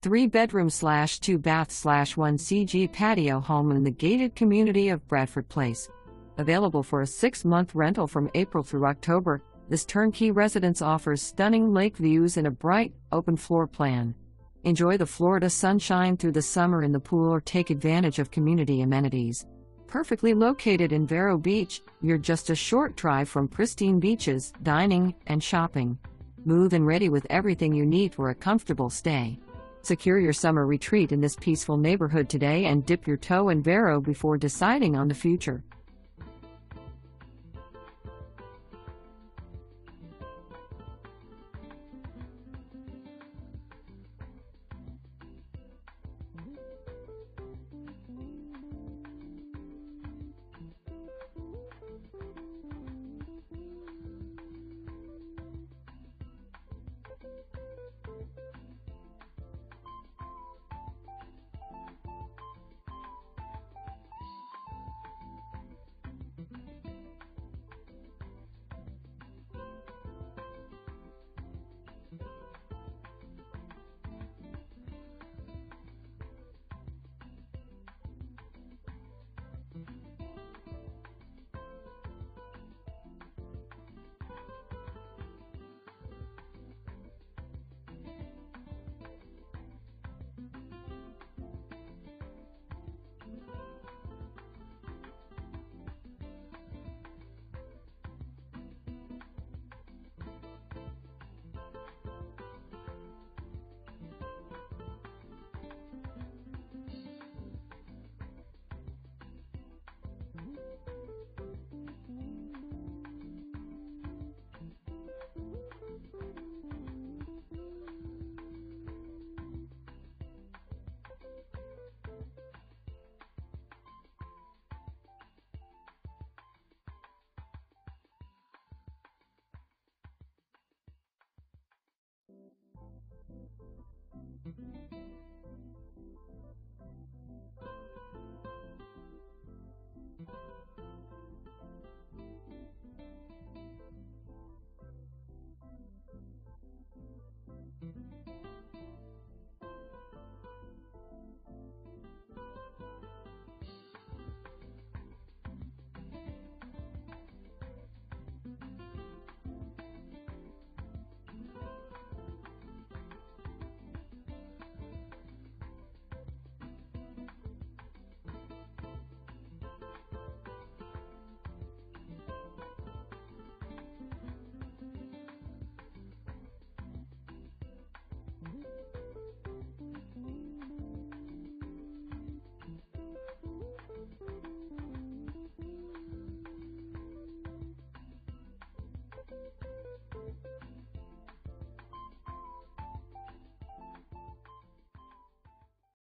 3-bedroom/2-bath/1 CG patio home in the gated community of Bradford Place. Available for a 6-month rental from April through October, this turnkey residence offers stunning lake views and a bright, open floor plan. Enjoy the Florida sunshine through the summer in the pool or take advantage of community amenities. Perfectly located in Vero Beach, you're just a short drive from pristine beaches, dining, and shopping. Move and ready with everything you need for a comfortable stay. Secure your summer retreat in this peaceful neighborhood today and dip your toe in Vero before deciding on the future.